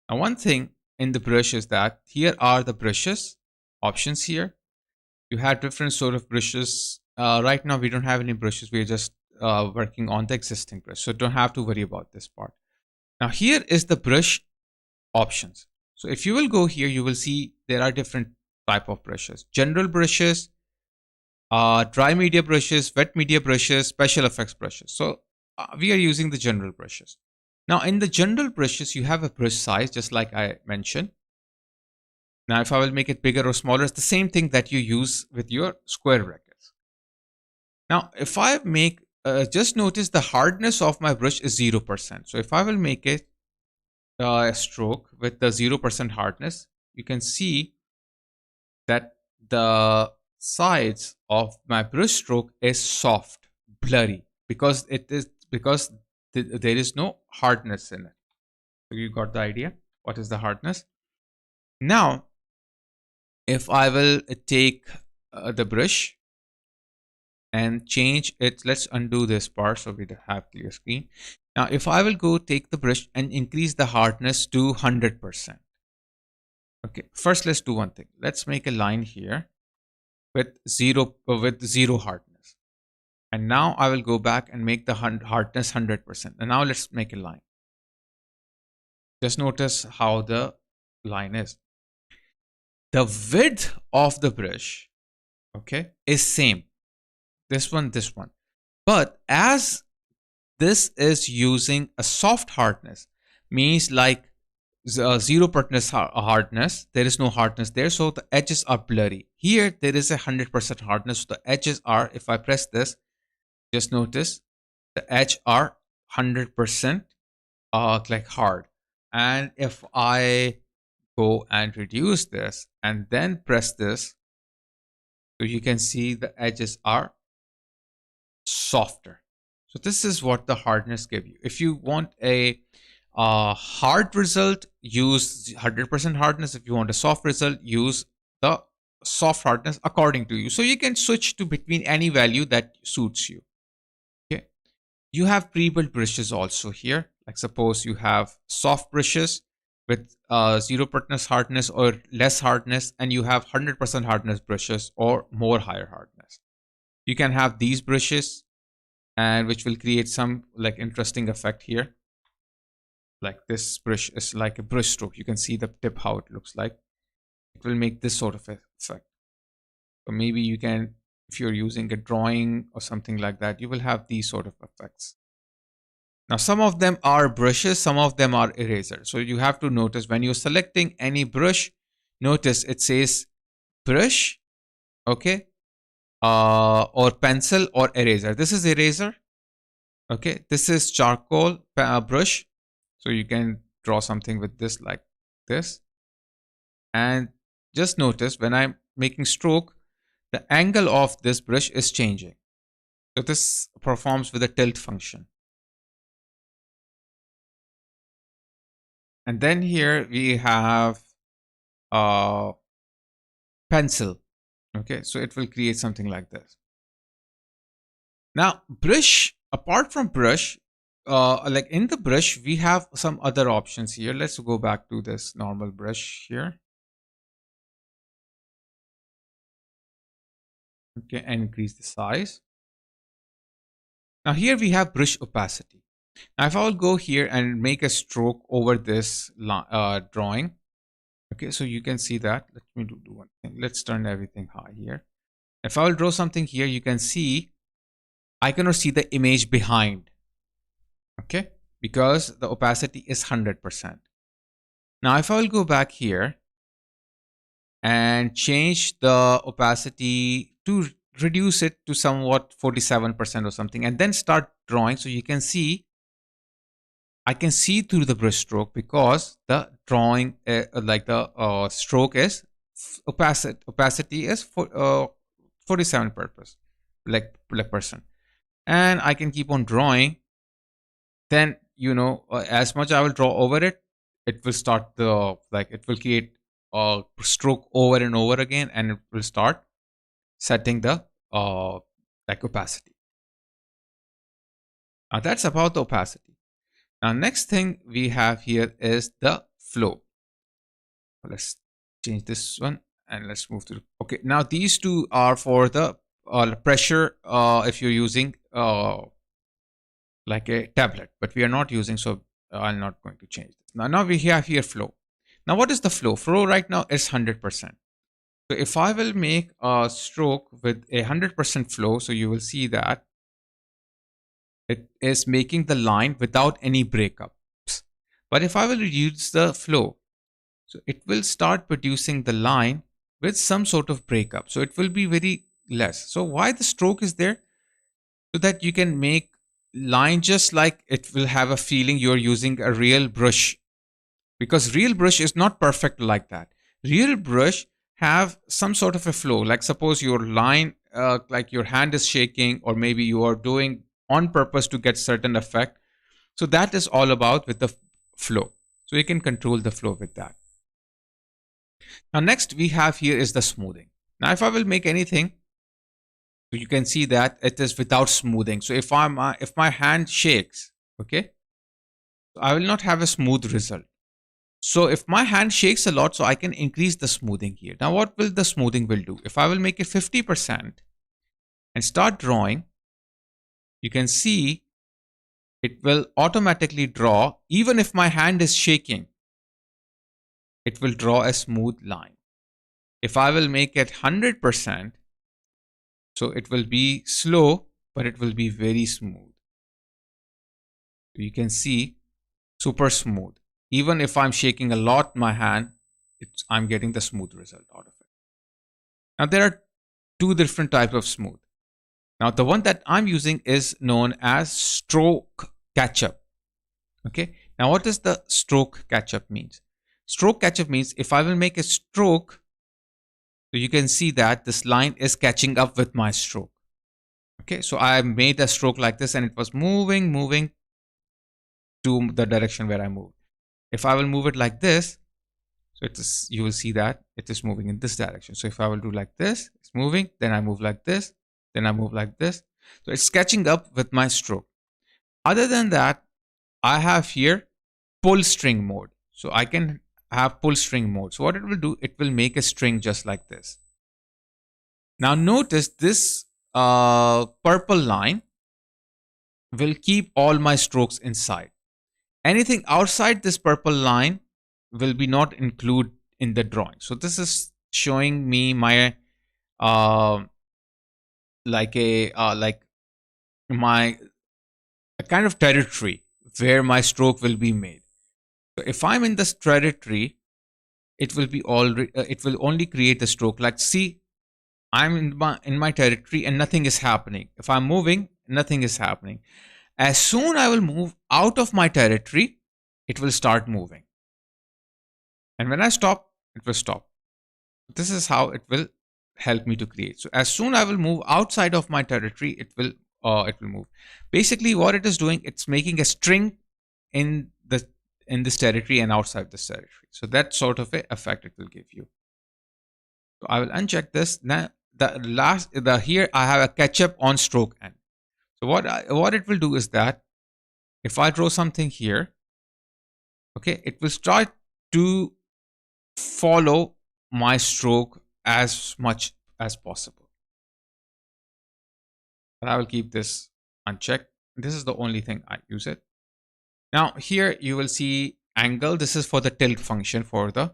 S1: Now one thing in the brush is that here are the brushes options here. You have different sort of brushes. Right now we don't have any brushes. We're just working on the existing brush. So don't have to worry about this part. Now here is the brush options. So if you will go here, you will see there are different type of brushes. General brushes, dry media brushes, wet media brushes, special effects brushes. So we are using the general brushes. Now in the general brushes, you have a brush size, just like I mentioned. Now if I will make it bigger or smaller, it's the same thing that you use with your square brackets. Now if I make, just notice the hardness of my brush is 0%. So if I will make it a stroke with the 0% hardness, you can see that the sides of my brush stroke is soft, blurry, because there is no hardness in it. So you got the idea. What is the hardness? Now, if I will take the brush and change it, let's undo this part so we have clear screen. Now, if I will go take the brush and increase the hardness to 100%. Okay, first let's do one thing. Let's make a line here with zero hardness. And now I will go back and make the hardness 100%. And now let's make a line. Just notice how the line is. The width of the brush, okay, is same. This one. But as this is using a soft hardness, means like 0% hardness, there is no hardness there, so the edges are blurry. Here there is 100% hardness, so the edges are, if I press this, just notice the edge are 100% like hard. And if I go and reduce this and then press this, so you can see the edges are softer. So this is what the hardness gives you. If you want a hard result, use 100% hardness. If you want a soft result, use the soft hardness according to you. So you can switch to between any value that suits you. Okay. You have pre-built brushes also here. Like suppose you have soft brushes with 0% hardness or less hardness, and you have 100% hardness brushes or more higher hardness. You can have these brushes, and which will create some like interesting effect here. Like this brush is like a brush stroke. You can see the tip, how it looks like. It will make this sort of effect. So maybe you can, if you're using a drawing or something like that, you will have these sort of effects. Now, some of them are brushes, some of them are erasers. So you have to notice when you're selecting any brush, notice it says brush, okay, or pencil or eraser. This is eraser, okay. This is charcoal brush. So you can draw something with this like this. And just notice when I'm making stroke, the angle of this brush is changing. So this performs with a tilt function. And then here we have pencil. Okay, so it will create something like this. Now, brush, apart from brush, like in the brush, we have some other options here. Let's go back to this normal brush here. Okay, and increase the size. Now here we have brush opacity. Now if I will go here and make a stroke over this drawing, okay, so you can see that. Let me do one thing. Let's turn everything high here. If I will draw something here, you can see I cannot see the image behind, okay, because the opacity is 100%. Now if I will go back here and change the opacity to reduce it to somewhat 47% or something, and then start drawing, so you can see I can see through the brush stroke because the drawing like the stroke is opacity is for 47 purpose like percent, and I can keep on drawing. Then as much I will draw over it, it will start the it will create a stroke over and over again, and it will start setting the opacity. Now that's about the opacity. Now next thing we have here is the flow. Let's change this one and let's move to okay. Now these two are for the pressure if you're using like a tablet, but we are not using, so I'm not going to change this. Now we have here flow. Now what is the flow? Flow right now is 100%. So if I will make a stroke with a 100% flow, so you will see that it is making the line without any breakups. But if I will reduce the flow, so it will start producing the line with some sort of breakup. So it will be very less. So why the stroke is there? So that you can make line just like it will have a feeling you're using a real brush, because real brush is not perfect like that. Real brush have some sort of a flow. Like suppose your line, like your hand is shaking, or maybe you are doing on purpose to get certain effect. So that is all about with the flow. So you can control the flow with that. Now next we have here is the smoothing. Now if I will make anything, so you can see that it is without smoothing. So if my hand shakes, okay, I will not have a smooth result. So if my hand shakes a lot, so I can increase the smoothing here. Now what will the smoothing will do? If I will make it 50% and start drawing, you can see it will automatically draw. Even if my hand is shaking, it will draw a smooth line. If I will make it 100%, so it will be slow, but it will be very smooth. You can see super smooth. Even if I'm shaking a lot my hand, I'm getting the smooth result out of it. Now there are two different types of smooth. Now the one that I'm using is known as stroke catch-up. Okay. Now what does the stroke catch-up means? Stroke catch-up means if I will make a stroke, so you can see that this line is catching up with my stroke. Okay, so I made a stroke like this and it was moving to the direction where I moved. If I will move it like this, so it is, you will see that it is moving in this direction. So if I will do like this, it's moving, then I move like this, then I move like this. So it's catching up with my stroke. Other than that, I have here pull string mode. So I can have pull string mode. So what it will do, it will make a string just like this. Now notice this purple line will keep all my strokes inside. Anything outside this purple line will be not included in the drawing. So this is showing me my like my kind of territory where my stroke will be made. So if I'm in this territory, it will be it will only create the stroke. Like see, I'm in my territory and nothing is happening. If I'm moving, nothing is happening. As soon I will move out of my territory, it will start moving. And when I stop, it will stop. This is how it will help me to create. So as soon I will move outside of my territory, it will move. Basically what it is doing, it's making a string in in this territory and outside this territory. So that sort of a effect it will give you. So I will uncheck this. Now here I have a ketchup on stroke end. So what it will do is that if I draw something here, okay, it will start to follow my stroke as much as possible. But I will keep this unchecked. This is the only thing I use it. Now here you will see angle. This is for the tilt function for the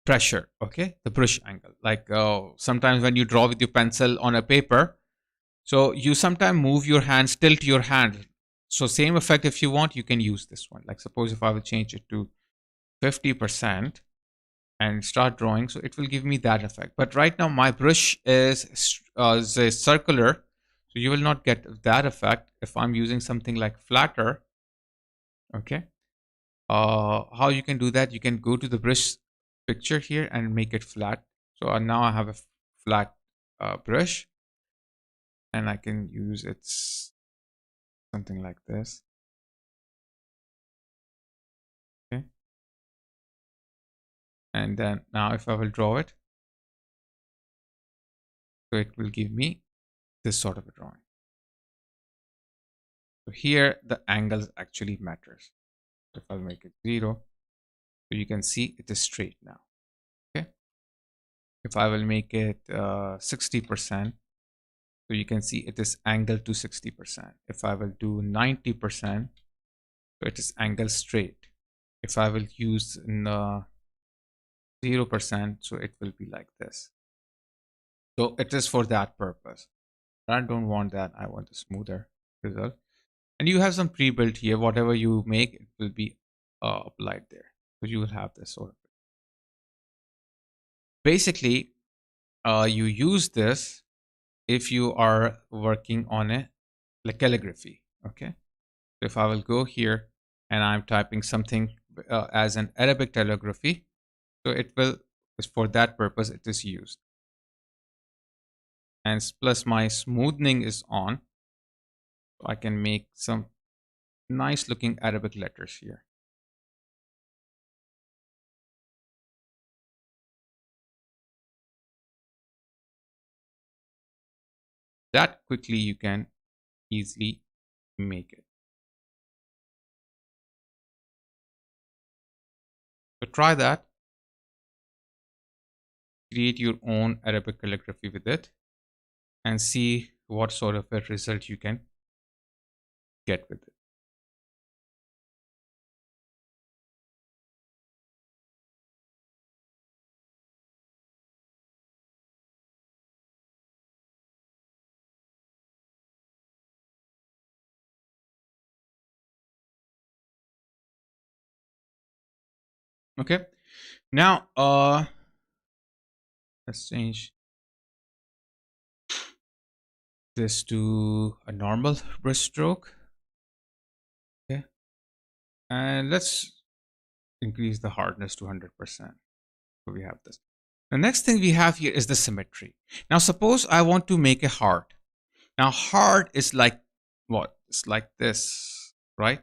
S1: pressure, okay, the brush angle. Like sometimes when you draw with your pencil on a paper, so you sometimes move your hands, tilt your hand. So same effect, if you want, you can use this one. Like suppose if I will change it to 50% and start drawing, so it will give me that effect. But right now my brush is circular, so you will not get that effect. If I'm using something like flatter, okay, how you can do that, you can go to the brush picture here and make it flat. So now I have a flat brush, and I can use it something like this. Okay, and then now if I will draw it, so it will give me this sort of a drawing. So here the angles actually matters. If I'll make it 0, so you can see it is straight now. Okay, if I will make it 60%, so you can see it is angled to 60%. If I will do 90%, so it is angled straight. If I will use 0%, so it will be like this. So it is for that purpose. I don't want that. I want a smoother result. And you have some pre-built here. Whatever you make, it will be applied there. So you will have this sort of. Basically, you use this if you are working on a like calligraphy. Okay. So if I will go here and I'm typing something as an Arabic calligraphy, so it will, for that purpose, it is used. And plus my smoothing is on, so I can make some nice looking Arabic letters here. That quickly you can easily make it. So try that. Create your own Arabic calligraphy with it and see what sort of a result you can get with it. Okay. Now, let's change this to a normal brush stroke. Okay. And let's increase the hardness to 100%. So we have this. The next thing we have here is the symmetry. Now, suppose I want to make a heart. Now, heart is like what? It's like this, right?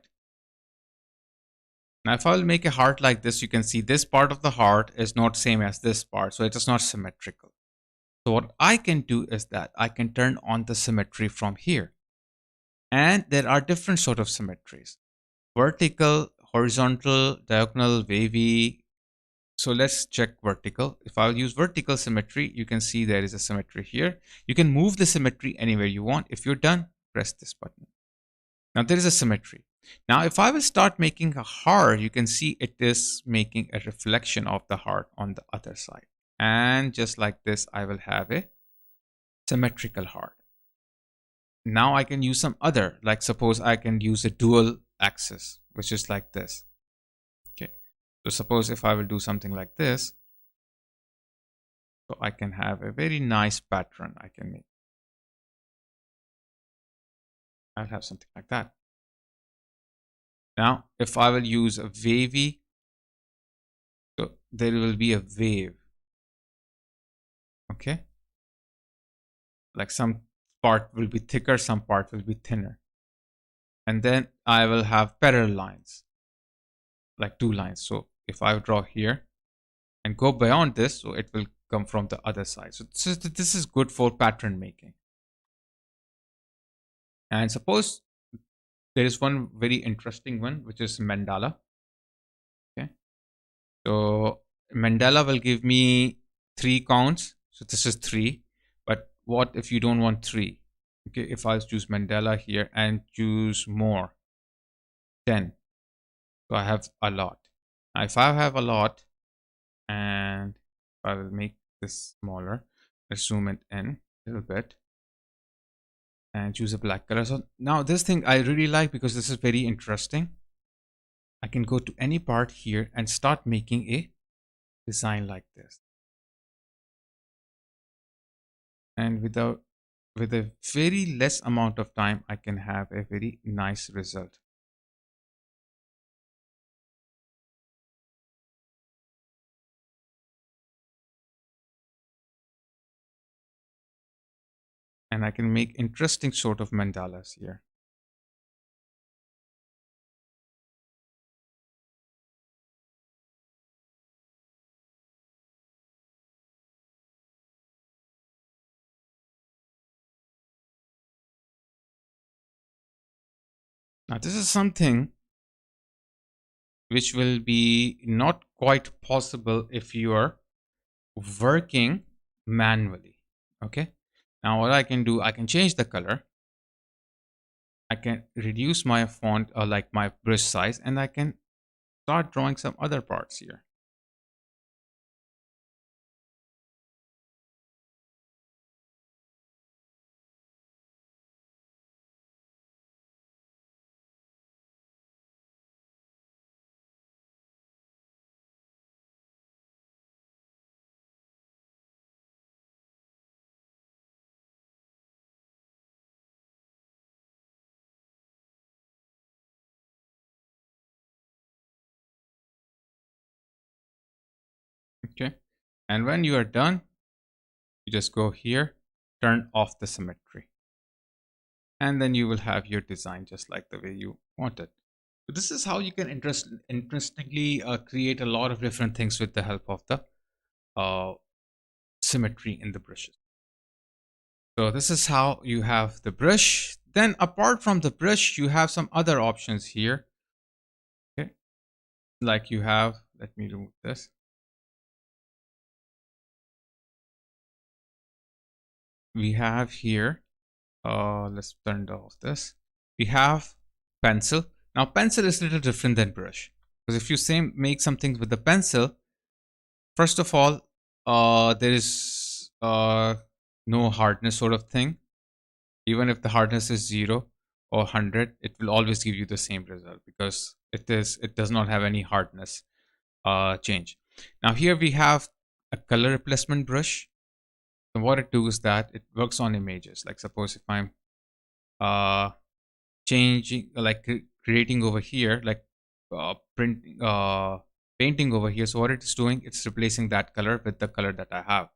S1: Now, if I will make a heart like this, you can see this part of the heart is not same as this part. So it is not symmetrical. So what I can do is that I can turn on the symmetry from here. And there are different sort of symmetries. Vertical, horizontal, diagonal, wavy. So let's check vertical. If I use vertical symmetry, you can see there is a symmetry here. You can move the symmetry anywhere you want. If you're done, press this button. Now there is a symmetry. Now if I will start making a heart, you can see it is making a reflection of the heart on the other side. And just like this, I will have a symmetrical heart. Now I can use some other, like suppose I can use a dual axis, which is like this. Okay. So suppose if I will do something like this, so I can have a very nice pattern I can make. I'll have something like that. Now, if I will use a wavy, so there will be a wave. Okay. Like some part will be thicker, some part will be thinner. And then I will have parallel lines. like 2 lines. So if I draw here and go beyond this, so it will come from the other side. So this is good for pattern making. And suppose there is one very interesting one, which is Mandala. Okay. So Mandala will give me 3 counts. So this is 3. But what if you don't want 3? Okay, if I choose Mandala here and choose more, 10. So I have a lot. Now if I have a lot, and I will make this smaller, let's zoom it in a little bit and choose a black color. So now this thing I really like because this is very interesting. I can go to any part here and start making a design like this. And with a very less amount of time, I can have a very nice result. And I can make interesting sort of mandalas here. Now this is something which will be not quite possible if you are working manually. Okay, now what I can do, I can change the color, I can reduce my font or like my brush size, and I can start drawing some other parts here. Okay, and when you are done, you just go here, turn off the symmetry, and then you will have your design just like the way you want it. So this is how you can interestingly create a lot of different things with the help of the uh, symmetry in the brushes. So this is how you have the brush. Then apart from the brush, you have some other options here. Okay, like you have, let me remove this. We have here, let's turn off this. We have pencil. Now pencil is a little different than brush, because if you make something with the pencil, first of all, there is no hardness sort of thing. Even if the hardness is 0 or 100, it will always give you the same result because it does not have any hardness change. Now here we have a color replacement brush. And what it does is that it works on images. Like suppose if I'm changing, like creating over here, like painting over here. So what it's doing, it's replacing that color with the color that I have.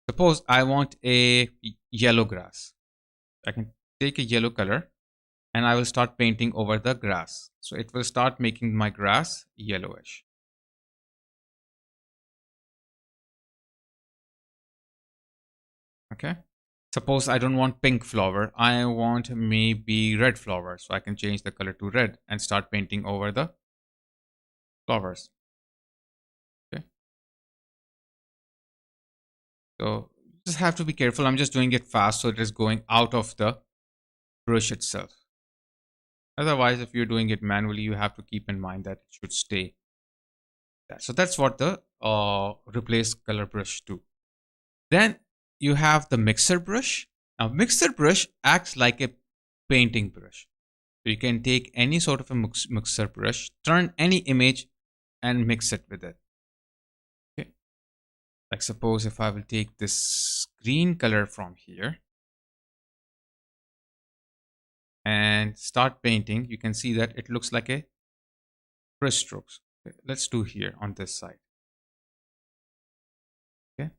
S1: Suppose I want a yellow grass. I can take a yellow color and I will start painting over the grass. So it will start making my grass yellowish. Okay. Suppose I don't want pink flower. I want maybe red flower. So I can change the color to red and start painting over the flowers. Okay. So you just have to be careful. I'm just doing it fast so it is going out of the brush itself. Otherwise, if you're doing it manually, you have to keep in mind that it should stay there. So that's what the replace color brush do. Then you have the mixer brush. Now mixer brush acts like a painting brush. So you can take any sort of a mixer brush, turn any image and mix it with it. Okay. Like suppose if I will take this green color from here and start painting, you can see that it looks like a brush strokes. Okay. Let's do here on this side. Okay.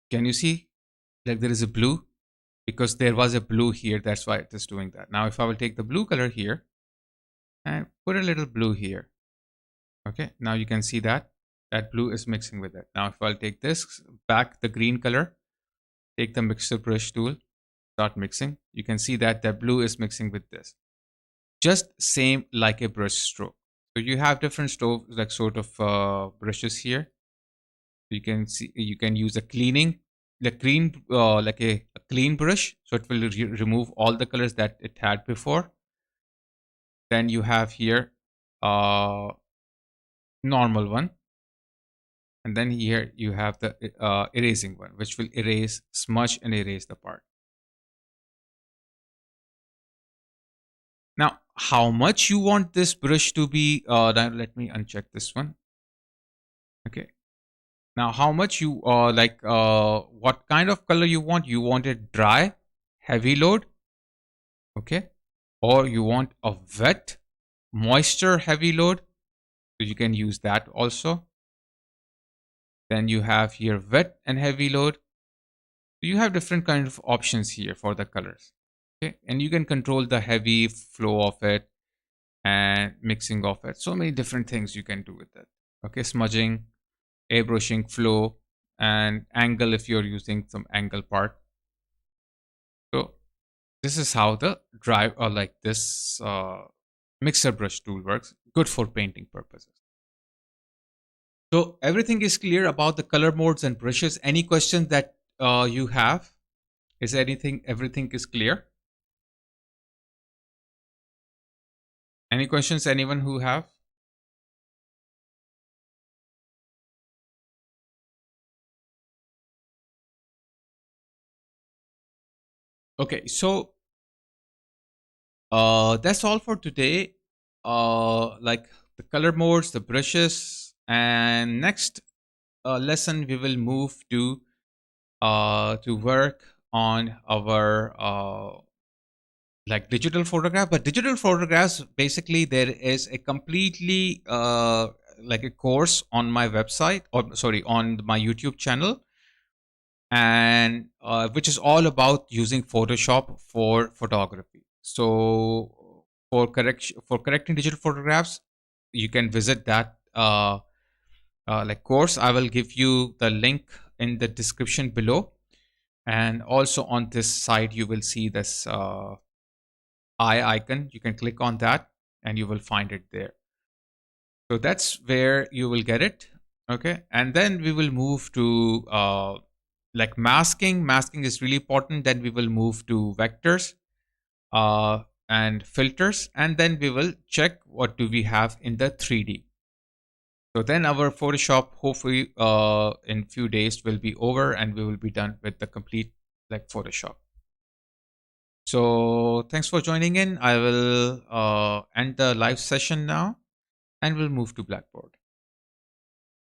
S1: Can you see like there is a blue? Because there was a blue here, that's why it is doing that. Now if I will take the blue color here and put a little blue here. Okay, now you can see that blue is mixing with it. Now if I'll take this back, the green color, take the mixer brush tool, start mixing, you can see that the blue is mixing with this. Just same like a brush stroke. So you have different stroke, like sort of brushes here. You can see, you can use a cleaning, the clean, like a clean brush. So it will remove all the colors that it had before. Then you have here normal one. And then here you have the erasing one, which will erase, smudge and erase the part. Now, how much you want this brush to be, now let me uncheck this one. Okay. Now, how much you what kind of color you want? You want it dry, heavy load, okay? Or you want a wet, moisture heavy load. So you can use that also. Then you have here wet and heavy load. So you have different kind of options here for the colors. Okay, and you can control the heavy flow of it and mixing of it. So many different things you can do with it. Okay, smudging, airbrushing, flow, and angle if you're using some angle part. So this is how the drive or like this mixer brush tool works. Good for painting purposes. So everything is clear about the color modes and brushes. Any questions that you have? Is everything is clear? Any questions, anyone who have? Okay, so that's all for today. Like the color modes, the brushes, and next lesson we will move to work on our like digital photograph. But digital photographs, basically there is a completely like a course on my website, or sorry, on my YouTube channel, and which is all about using Photoshop for photography. So for correcting digital photographs, you can visit that like course. I will give you the link in the description below, and also on this side you will see this eye icon. You can click on that and you will find it there. So that's where you will get it. Okay, and then we will move to like masking. Masking is really important. Then we will move to vectors and filters, and then we will check what do we have in the 3D. So then our Photoshop, hopefully in few days, will be over and we will be done with the complete like Photoshop. So thanks for joining in. I will end the live session now and we'll move to Blackboard.